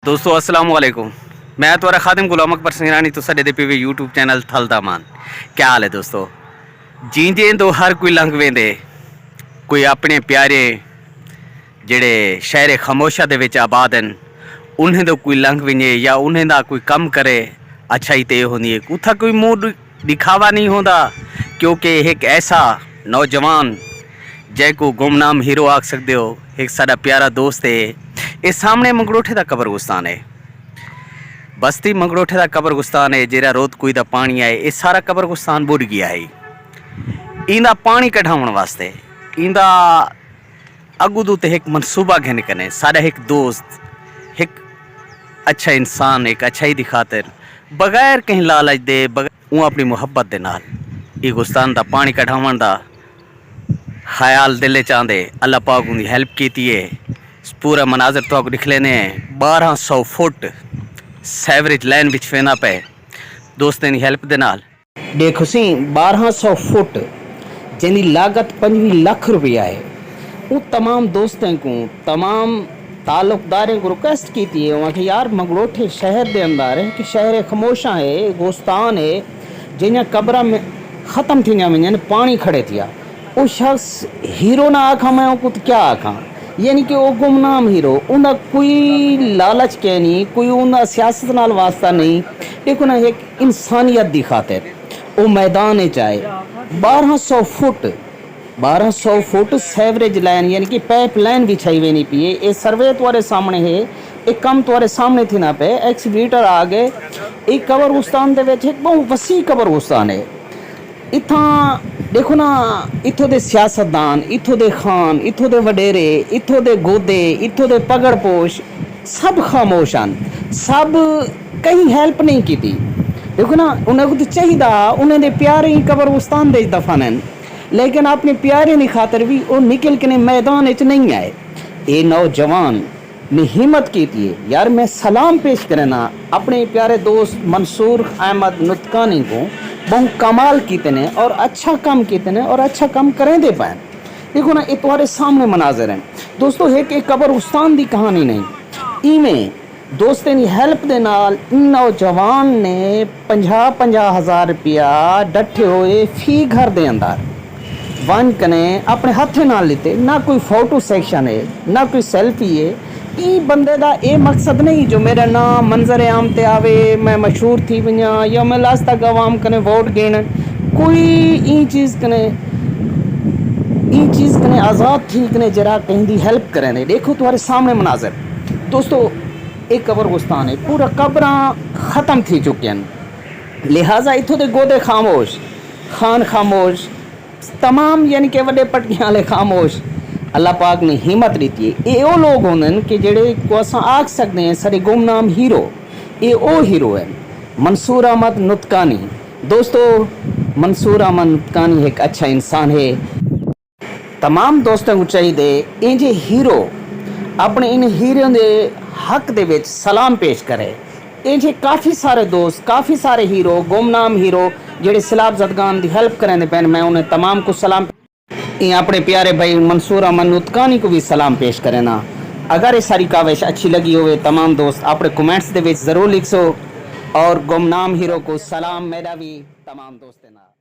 दोस्तों अस्सलाम वालेकुम। मैं तुम्हारा खादिम गुलाम अकबर सिंगरानी तो साडे दे पीवे यूट्यूब चैनल थल दा मान। क्या हाल है दोस्तों? जींदे तो हर कोई लंघ वेंदे, कोई अपने प्यारे जेड़े शहर खामोशा दे विच आबाद हैं उन्हें तो कोई लंघ वञे या उन्हें दा कोई कम करे अच्छाई ते होंदी है। उत्था कोई मुंह दिखावा नहीं होंदा, क्योंकि एक ऐसा नौजवान जै को गुमनाम हीरो आख सकते हो, एक साडा प्यारा दोस्त है। ये सामने मंगड़ोठे का कब्रगुस्तान है, बस्ती मंगड़ोठे का कब्रगुस्तान है। जेरा रोद कोई दा पानी आए, ये सारा कब्रगुस्तान बुड़ गया है। इंदा पानी कढ़ाउण वास्ते इंदा अगू तो एक मनसूबा घन कने साडा एक दोस्त, एक अच्छा इंसान, एक अच्छाई दी खातिर बगैर कहीं लालच दे वो अपनी मुहब्बत दे नाल ये गुस्तान दा पानी कढ़ाउण दा ख्याल दिले चाहते अल्लाह पाक उनकी हेल्प की है। पूरा मनाजर तो आप लिख लेने 1200 फुट सैवरेज लाइन बिच फेना पे दोस्तों की हेल्प दे नाल देखो सी 1200 फुट जिंदी लागत 25 लाख रुपया है। वो तमाम दोस्तों को, तमाम ताल्लुकदारों को रिक्वेस्ट की थी वहाँ कि यार मंगड़ोठे शहर के अंदर है कि शहर खामोशा है, गोस्तान है, जिन्हें कब्र में ख़त्म थी वजन पानी खड़े थिया। वो शख्स हीरो ना आखा, मैं वो कुछ क्या आखा, यानी कि वो गुमनाम हीरो, उनका कोई लालच के नहीं, कोई उनका सियासत नाल वास्ता नहीं। देखो ना, एक इंसानियत दी खातिर वो मैदान चाहे 1200 फुट सैवरेज लाइन यानी कि पाइप लाइन बिछाई हुई नहीं पिए। ये सर्वे तुम्हारे सामने है, एक कम तुम्हारे सामने थी ना पे एक्सीवेटर आ गए। एक कब्रगुस्तान दे विच एक बहुत वसी कब्रगुस्तान है। इत्था देखो ना, इत्थों दे सियासतदान, इत्थों दे खान, इत्थों दे वडेरे, इत्थों दे गोदे, इत्थों दे पगड़पोश सब खामोश हैं, सब कहीं हेल्प नहीं की थी। देखो ना, उन्हें कुछ चाहिए, उन्हें दे प्यारे ही कब्रगुस्तान दे दफन हैं, लेकिन अपने प्यारे की खातर भी वो निकल के मैदान इच नहीं आए। ये नौजवान ने हिम्मत की थी। यार मैं सलाम पेश करना अपने प्यारे दोस्त मंसूर अहमद नुतकानी को, बहुत कमाल कीते ने और अच्छा काम कीते ने और अच्छा काम करें दे पाए। देखो ना, ये तुम्हारे सामने मनाजर हैं दोस्तों। एक कब्रगुस्तान की कहानी नहीं, इवें दोस्तों की हेल्प के नाल नौजवान ने 50-50 हज़ार रुपया डटे हुए फी घर के अंदर वन कने अपने हथे नाल लेते। ना कोई फोटो सेक्शन है, ना कोई सेल्फी है। ई बंदे का ये मकसद नहीं जो मेरा नाम मंजर आम ते आवे, मैं मशहूर थी वजा या मैं लास्ट तक आवाम कने वोट गेन, कोई ई चीज़ कने आज़ाद थी कने जरा कहीं दी हेल्प करें। देखो तुम्हारे सामने मनाजर दोस्तों, एक कब्रगुस्तान है, पूरा कब्र ख़त्म थी चुके हैं, लिहाजा इतों के गोदे खामोश, खान खामोश, तमाम यानी कि वड्डे पटकियां वाले खामोश। अल्लाह पाक ने हिम्मत दी है। ये वो लोग होंगे कि जेड़े को अस आख सकते हैं सारे गुमनाम हीरो। ये वो हीरो है मंसूर अहमद नुतकानी। दोस्तों मंसूर अहमद नुतकानी एक अच्छा इंसान है। तमाम दोस्तों को चाहिए इंजे हीरो अपने इन हीरो के हक दे विच सलाम पेश करे। इंजे काफ़ी सारे दोस्त, काफ़ी सारे हीरो, गुमनाम हीरो जेड़े सैलाब ज़दगान की हेल्प करें पैन, मैं उन्हें तमाम को सलाम, अपने प्यारे भाई मंसूर अहमद नुतकानी को भी सलाम पेश करें ना। अगर ये सारी काविश अच्छी लगी हो तमाम दोस्त अपने कमेंट्स दे विच ज़रूर लिखो और गुमनाम हीरो को सलाम मेरा भी तमाम दोस्त ना।